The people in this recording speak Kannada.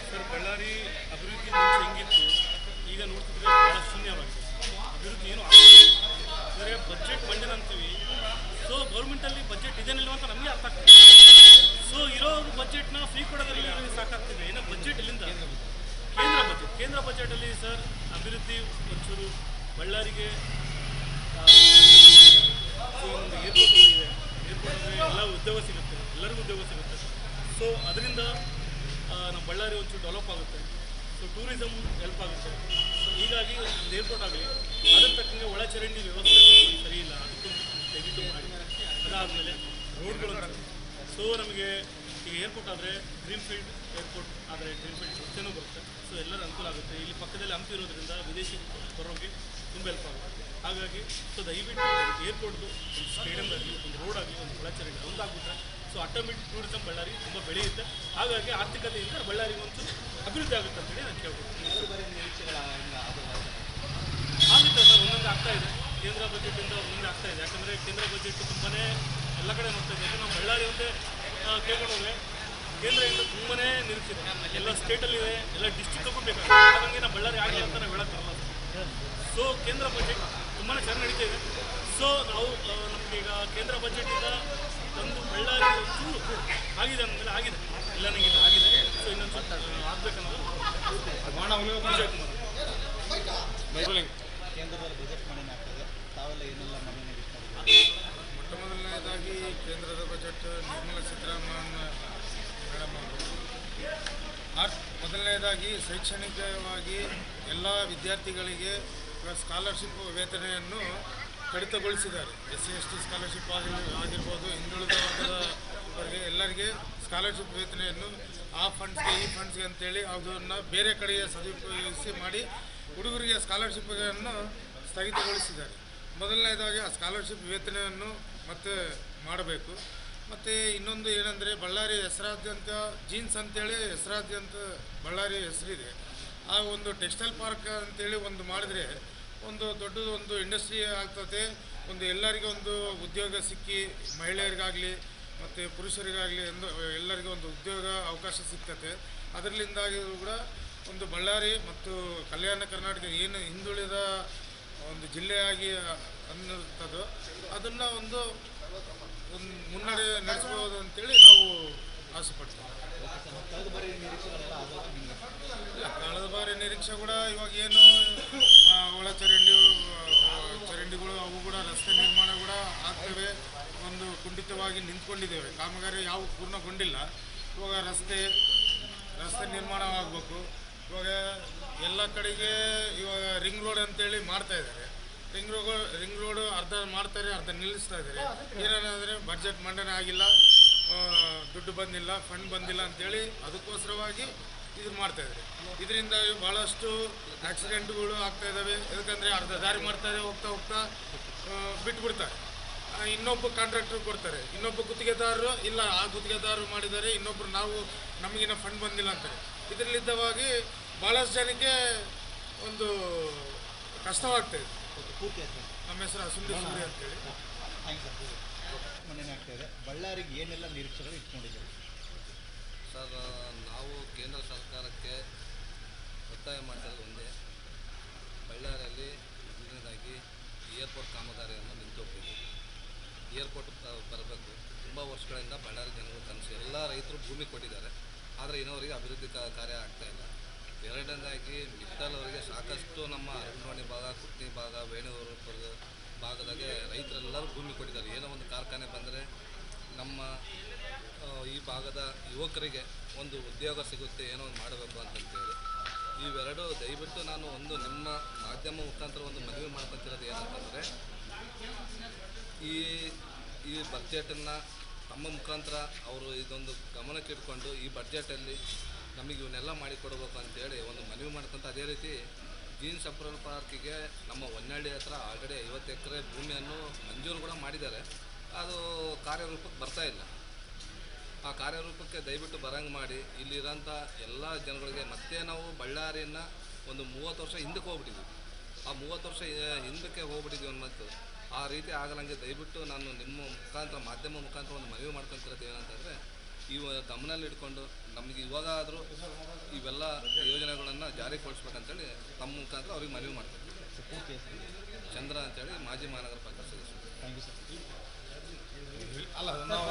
ಸರ್, ಬಳ್ಳಾರಿ ಅಭಿವೃದ್ಧಿ ಮುಂಚೆ ಹೆಂಗಿತ್ತು ಈಗ ನೋಡ್ತಿದ್ರೆ ಭಾಳ ಶೂನ್ಯವಾಗಿದೆ. ಅಭಿವೃದ್ಧಿ ಏನು ಅಂದರೆ ಬಜೆಟ್ ಮಂಡನೆ ಅಂತೀವಿ. ಸೊ ಗೌರ್ಮೆಂಟಲ್ಲಿ ಬಜೆಟ್ ಇದೇನಿಲ್ಲ ಅಂತ ನಮಗೆ ಅರ್ಥ ಆಗ್ತದೆ. ಸೊ ಇರೋ ಬಜೆಟ್ನ ಫ್ರೀ ಕೊಡೋದ್ರಲ್ಲಿ ಸಾಕಾಗ್ತಿದೆ. ಏನೋ ಬಜೆಟ್ ಇಲ್ಲಿಂದ ಕೇಂದ್ರ ಬಜೆಟಲ್ಲಿ ಸರ್ ಅಭಿವೃದ್ಧಿ ಒಂಚೂರು ಬಳ್ಳಾರಿಗೆ ಒಂದು ಏರ್ಪೋರ್ಟ್ ಇದೆ. ಏರ್ಪೋರ್ಟಲ್ಲಿ ಎಲ್ಲ ಉದ್ಯೋಗ ಸಿಗುತ್ತೆ, ಎಲ್ಲರಿಗೂ ಉದ್ಯೋಗ ಸಿಗುತ್ತೆ. ಸೊ ಅದರಿಂದ ನಮ್ಮ ಬಳ್ಳಾರಿ ಒಂಚೂರು ಡೆವಲಪ್ ಆಗುತ್ತೆ. ಸೊ ಟೂರಿಸಮ್ ಹೆಲ್ಪ್ ಆಗುತ್ತೆ. ಸೊ ಹೀಗಾಗಿ ಒಂದು ಏರ್ಪೋರ್ಟ್ ಆಗಲಿ, ಅದರ ತಕ್ಕಂಗೆ ಒಳಚರಂಡಿ ವ್ಯವಸ್ಥೆ ಸರಿ ಇಲ್ಲ, ಅದಕ್ಕೂ ತೆಗೆದು ಮಾಡಿ. ಅದಾದಮೇಲೆ ರೋಡ್ಗಳು. ಸೊ ನಮಗೆ ಈಗ ಏರ್ಪೋರ್ಟ್ ಆದರೆ ಗ್ರೀನ್ಫೀಲ್ಡ್ ಏರ್ಪೋರ್ಟ್ ಆದರೆ ಗ್ರೀನ್ಫೀಲ್ಡ್ ರಸ್ತೆನೂ ಬರುತ್ತೆ. ಸೊ ಎಲ್ಲರ ಅನುಕೂಲ ಆಗುತ್ತೆ. ಇಲ್ಲಿ ಪಕ್ಕದಲ್ಲಿ ಹಂಪಿ ಇರೋದ್ರಿಂದ ವಿದೇಶಿ ಬರೋರಿಗೆ ತುಂಬ ಹೆಲ್ಪ್ ಆಗುತ್ತೆ. ಹಾಗಾಗಿ ಸೊ ದಯವಿಟ್ಟು ಏರ್ಪೋರ್ಟ್ದು ಒಂದು ಸ್ಟೇಡಿಯಂ ಆಗಲಿ, ಒಂದು ರೋಡ್ ಆಗಲಿ, ಒಂದು ಒಳಚರಂಡಿ ಒಂದಾಗ್ಬಿಟ್ರೆ ಸೊ ಆಟೋಮೆಟಿಕ್ ಟೂರಿಸಂ ಬಳ್ಳಾರಿ ತುಂಬ ಬೆಳೆಯುತ್ತೆ. ಹಾಗಾಗಿ ಆರ್ಥಿಕತೆಯಿಂದ ಬಳ್ಳಾರಿಗೆ ಒಂದು ಅಭಿವೃದ್ಧಿ ಆಗುತ್ತೆ ಅಂತೇಳಿ ನಾನು ಕೇಳ್ಬೋದು. ಆಗುತ್ತೆ ಸರ್, ಒಂದೊಂದು ಆಗ್ತಾ ಇದೆ. ಕೇಂದ್ರ ಬಜೆಟಿಂದ ಒಂದೊಂದು ಆಗ್ತಾ ಇದೆ. ಯಾಕಂದರೆ ಕೇಂದ್ರ ಬಜೆಟ್ ತುಂಬಾ ಎಲ್ಲ ಕಡೆ ನೋಡ್ತಾ ಇದೆ. ನಾವು ಬಳ್ಳಾರಿ ಒಂದೇ ಕೇಳ್ಕೊಂಡೋದ್ರೆ ಕೇಂದ್ರದಿಂದ ತುಂಬಾ ನಿರೀಕ್ಷಿದೆ. ಎಲ್ಲ ಸ್ಟೇಟಲ್ಲಿದೆ, ಎಲ್ಲ ಡಿಸ್ಟ್ರಿಕ್ಟ್ ತಗೋಬೇಕಾಗುತ್ತೆ. ಹಾಗಾಗಿ ನಾವು ಬಳ್ಳಾರಿ ಆಗಲಿ ಅಂತ ನಾವು ಹೇಳೋಕ್ಕಾಗಲ್ಲ. ಸೊ ಕೇಂದ್ರ ಬಜೆಟ್ ತುಂಬಾ ಚೆನ್ನಾಗಿ ನಡೀತಾ ಇದೆ. ಸೊ ನಾವು ನಮಗೀಗ ಕೇಂದ್ರ ಬಜೆಟಿಂದ ಒಂದು ಬಳ್ಳಾರಿ ಚೂರು ಆಗಿದೆ ಅಂದಮೇಲೆ ಆಗಿದೆ, ಇಲ್ಲ ನನಗಿಲ್ಲ ಆಗಿದೆ. ಸೊ ಇನ್ನೊಂದು ಆಗಬೇಕನ್ನೋದು ಕೇಂದ್ರದಲ್ಲಿ ಬಜೆಟ್ ಮಂಡನೆ ಆಗ್ತದೆ, ತಾವೆಲ್ಲ ಏನೆಲ್ಲ ಮಂಡನೆ ಮೊಟ್ಟ ಮೊದಲನೇದಾಗಿ ಕೇಂದ್ರದ ಬಜೆಟ್ ನಿರ್ಮಲಾ ಸೀತಾರಾಮನ್ ಮೇಡಮ್ ಅವರು ಮೊದಲನೇದಾಗಿ ಶೈಕ್ಷಣಿಕವಾಗಿ ಎಲ್ಲ ವಿದ್ಯಾರ್ಥಿಗಳಿಗೆ ಸ್ಕಾಲರ್ಶಿಪ್ ವೇತನೆಯನ್ನು ಕಡಿತಗೊಳಿಸಿದ್ದಾರೆ. SC ST ಸ್ಕಾಲರ್ಶಿಪ್ ಆಗಿರ್ಬೋದು, ಹಿಂದುಳಿದ ವರ್ಗದವರಿಗೆ ಎಲ್ಲರಿಗೆ ಸ್ಕಾಲರ್ಶಿಪ್ ವೇತನೆಯನ್ನು ಆ ಫಂಡ್ಸ್ಗೆ ಈ ಫಂಡ್ಸ್ಗೆ ಅಂತೇಳಿ ಅದನ್ನು ಬೇರೆ ಕಡೆಗೆ ಸದುಪಯೋಗಿಸಿ ಮಾಡಿ ಹುಡುಗರಿಗೆ ಸ್ಕಾಲರ್ಶಿಪ್ಗಳನ್ನು ಸ್ಥಗಿತಗೊಳಿಸಿದ್ದಾರೆ. ಮೊದಲನೇದಾಗಿ ಆ ಸ್ಕಾಲರ್ಶಿಪ್ ವೇತನೆಯನ್ನು ಮತ್ತೆ ಮಾಡಬೇಕು. ಮತ್ತು ಇನ್ನೊಂದು ಏನಂದರೆ ಬಳ್ಳಾರಿ ಹೆಸರಾದ್ಯಂತ ಜೀನ್ಸ್ ಅಂತೇಳಿ ಹೆಸರಾದ್ಯಂತ ಬಳ್ಳಾರಿ ಹೆಸರಿದೆ. ಆ ಒಂದು ಟೆಕ್ಸ್ಟೈಲ್ ಪಾರ್ಕ್ ಅಂತೇಳಿ ಒಂದು ಮಾಡಿದ್ರೆ ಒಂದು ದೊಡ್ಡದು ಒಂದು ಇಂಡಸ್ಟ್ರಿ ಆಗ್ತದೆ. ಒಂದು ಎಲ್ಲರಿಗೂ ಒಂದು ಉದ್ಯೋಗ ಸಿಕ್ಕಿ, ಮಹಿಳೆಯರಿಗಾಗಲಿ ಮತ್ತು ಪುರುಷರಿಗಾಗಲಿ ಎಲ್ಲರಿಗೂ ಒಂದು ಉದ್ಯೋಗ ಅವಕಾಶ ಸಿಗ್ತದೆ. ಅದರಲ್ಲಿಂದಾಗಿ ಕೂಡ ಒಂದು ಬಳ್ಳಾರಿ ಮತ್ತು ಕಲ್ಯಾಣ ಕರ್ನಾಟಕ ಏನು ಹಿಂದುಳಿದ ಒಂದು ಜಿಲ್ಲೆಯಾಗಿ ಅನ್ನಿರ್ತದೋ ಅದನ್ನು ಒಂದು ಮುನ್ನಡೆ ನಡೆಸ್ಬೋದು ಅಂತೇಳಿ ನಾವು ಆಸೆ ಪಡ್ತೀವಿ. ಕಳೆದ ಬಾರಿ ನಿರೀಕ್ಷೆ ಕೂಡ ಇವಾಗ ಏನು ಒಳ ಚರಂಡಿಗಳು ಅವು ಕೂಡ ರಸ್ತೆ ನಿರ್ಮಾಣ ಕೂಡ ಆಗ್ತವೆ. ಒಂದು ಕುಂಠಿತವಾಗಿ ನಿಂತ್ಕೊಂಡಿದ್ದೇವೆ. ಕಾಮಗಾರಿ ಯಾವ ಪೂರ್ಣಗೊಂಡಿಲ್ಲ. ಇವಾಗ ರಸ್ತೆ ನಿರ್ಮಾಣ ಆಗಬೇಕು. ಇವಾಗ ಎಲ್ಲ ಕಡೆಗೆ ಇವಾಗ ರಿಂಗ್ ರೋಡ್ ಅಂತೇಳಿ ಮಾಡ್ತಾ ಇದ್ದಾರೆ. ರಿಂಗ್ ರೋಡು ಅರ್ಧ ಮಾಡ್ತಾರೆ, ಅರ್ಧ ನಿಲ್ಲಿಸ್ತಾ ಇದ್ದಾರೆ. ಏನೇನಾದರೆ ಬಡ್ಜೆಟ್ ಮಂಡನೆ ಆಗಿಲ್ಲ, ದುಡ್ಡು ಬಂದಿಲ್ಲ, ಫಂಡ್ ಬಂದಿಲ್ಲ ಅಂತೇಳಿ ಅದಕ್ಕೋಸ್ಕರವಾಗಿ ಇದು ಮಾಡ್ತಾಯಿದ್ದಾರೆ. ಇದರಿಂದ ಭಾಳಷ್ಟು ಆಕ್ಸಿಡೆಂಟ್ಗಳು ಆಗ್ತಾ ಇದ್ದಾವೆ. ಯಾಕಂದರೆ ಅರ್ಧ ದಾರಿ ಮಾಡ್ತಾರೆ, ಹೋಗ್ತಾ ಬಿಟ್ಬಿಡ್ತಾರೆ. ಇನ್ನೊಬ್ಬ ಕಾಂಟ್ರಾಕ್ಟ್ರು ಕೊಡ್ತಾರೆ, ಇನ್ನೊಬ್ಬ ಗುತ್ತಿಗೆದಾರರು ಇಲ್ಲ ಆ ಗುತ್ತಿಗೆದಾರರು ಮಾಡಿದ್ದಾರೆ, ಇನ್ನೊಬ್ಬರು ನಮಗಿನ್ನ ಫಂಡ್ ಬಂದಿಲ್ಲ ಅಂತಾರೆ. ಇದರಲ್ಲಿದ್ದವಾಗಿ ಭಾಳಷ್ಟು ಜನಕ್ಕೆ ಒಂದು ಕಷ್ಟವಾಗ್ತಾಯಿದೆ. ನಮ್ಮ ಹೆಸರು ಅಸುಂದಿ ಸೂರಿ ಅಂತೇಳಿ. ಮಂಡನೆ ಆಗ್ತಾಯಿದೆ. ಬಳ್ಳಾರಿಗೆ ಏನೆಲ್ಲ ನಿರೀಕ್ಷೆಗಳು ಇಟ್ಕೊಂಡಿದ್ದೀವಿ ಸರ್? ನಾವು ಕೇಂದ್ರ ಸರ್ಕಾರಕ್ಕೆ ಒತ್ತಾಯ ಮಾಡ್ತಿರೋದು ಒಂದೇ, ಬಳ್ಳಾರಿಯಲ್ಲಿ ಮೊದಲನೇದಾಗಿ ಏರ್ಪೋರ್ಟ್ ಕಾಮಗಾರಿಯನ್ನು ನಿಂತೋಗ್ಬೇಕು. ಏರ್ಪೋರ್ಟ್ ಬರಬೇಕು. ತುಂಬ ವರ್ಷಗಳಿಂದ ಬಳ್ಳಾರಿ ಜನಗಳು ಕನಸು. ಎಲ್ಲ ರೈತರು ಭೂಮಿ ಕೊಟ್ಟಿದ್ದಾರೆ, ಆದರೆ ಇನ್ನೋರಿಗೆ ಅಭಿವೃದ್ಧಿ ಕಾರ್ಯ ಆಗ್ತಾಯಿಲ್ಲ. ಎರಡನೇದಾಗಿ ಮಿತ್ತಲವರಿಗೆ ಸಾಕಷ್ಟು ನಮ್ಮ ಅರಣ್ವಾಣಿ ಭಾಗ, ಕುಟ್ನಿ ಭಾಗ, ವೇಣೂರು ಭಾಗದಾಗೆ ರೈತರೆಲ್ಲರೂ ಭೂಮಿ ಕೊಟ್ಟಿದ್ದಾರೆ. ಏನೋ ಒಂದು ಕಾರ್ಖಾನೆ ಬಂದರೆ ನಮ್ಮ ಈ ಭಾಗದ ಯುವಕರಿಗೆ ಒಂದು ಉದ್ಯೋಗ ಸಿಗುತ್ತೆ, ಏನೋ ಒಂದು ಮಾಡಬೇಕು ಅಂತಂತೇಳಿ ಇವೆರಡು ದಯವಿಟ್ಟು ನಾನು ಒಂದು ನಿಮ್ಮ ಮಾಧ್ಯಮ ಮುಖಾಂತರ ಒಂದು ಮನವಿ ಮಾಡ್ಕೊತಿರೋದು ಏನಂತಂದರೆ, ಈ ಬಜೆಟನ್ನು ತಮ್ಮ ಮುಖಾಂತರ ಅವರು ಇದೊಂದು ಗಮನಕ್ಕೆ ಇಟ್ಕೊಂಡು ಈ ಬಡ್ಜೆಟಲ್ಲಿ ನಮಗೆ ಇವನ್ನೆಲ್ಲ ಮಾಡಿಕೊಡ್ಬೇಕು ಅಂತೇಳಿ ಒಂದು ಮನವಿ ಮಾಡ್ಕೊಂತ. ಅದೇ ರೀತಿ ಜೀನ್ಸ್ ಅಪ್ರಲ್ ಪಾರ್ಕಿಗೆ ನಮ್ಮ ಹೊನ್ನಳ್ಳಿ ಹತ್ರ ಆಲ್ರೆಡಿ 50 ಎಕರೆ ಭೂಮಿಯನ್ನು ಮಂಜೂರು ಕೂಡ ಮಾಡಿದ್ದಾರೆ. ಅದು ಕಾರ್ಯರೂಪಕ್ಕೆ ಬರ್ತಾಯಿಲ್ಲ. ಆ ಕಾರ್ಯರೂಪಕ್ಕೆ ದಯವಿಟ್ಟು ಬರಂಗೆ ಮಾಡಿ ಇಲ್ಲಿರೋಂಥ ಎಲ್ಲ ಜನಗಳಿಗೆ. ಮತ್ತೆ ನಾವು ಬಳ್ಳಾರಿಯನ್ನು ಒಂದು 30 ವರ್ಷ ಹಿಂದಕ್ಕೆ ಹೋಗ್ಬಿಟ್ಟಿದ್ವಿ. ಆ 30 ವರ್ಷ ಹಿಂದಕ್ಕೆ ಹೋಗ್ಬಿಟ್ಟಿದ್ವಿ ಅನ್ನೋದು ಆ ರೀತಿ ಆಗಲಂಗೆ ದಯವಿಟ್ಟು ನಾನು ನಿಮ್ಮ ಮುಖಾಂತರ ಮಾಧ್ಯಮ ಮುಖಾಂತರ ಒಂದು ಮನವಿ ಮಾಡ್ಕೊತಿರೋದು ಏನಂತಂದರೆ, ಈ ಗಮನದಲ್ಲಿ ಇಟ್ಕೊಂಡು ನಮಗೆ ಇವಾಗ ಆದರೂ ಇವೆಲ್ಲ ಯೋಜನೆಗಳನ್ನು ಜಾರಿಗೊಳಿಸ್ಬೇಕಂತೇಳಿ ತಮ್ಮ ಮುಖಾಂತರ ಅವ್ರಿಗೆ ಮನವಿ ಮಾಡ್ತೀವಿ. ಪೂರ್ತಿ ಹೆಸರು? ಚಂದ್ರ ಅಂತೇಳಿ ಮಾಜಿ ಮಹಾನಗರ ಪಾಲಿಕೆ ಸದಸ್ಯರು. Thank you sir. ಅಲ್ಲ ನಾವು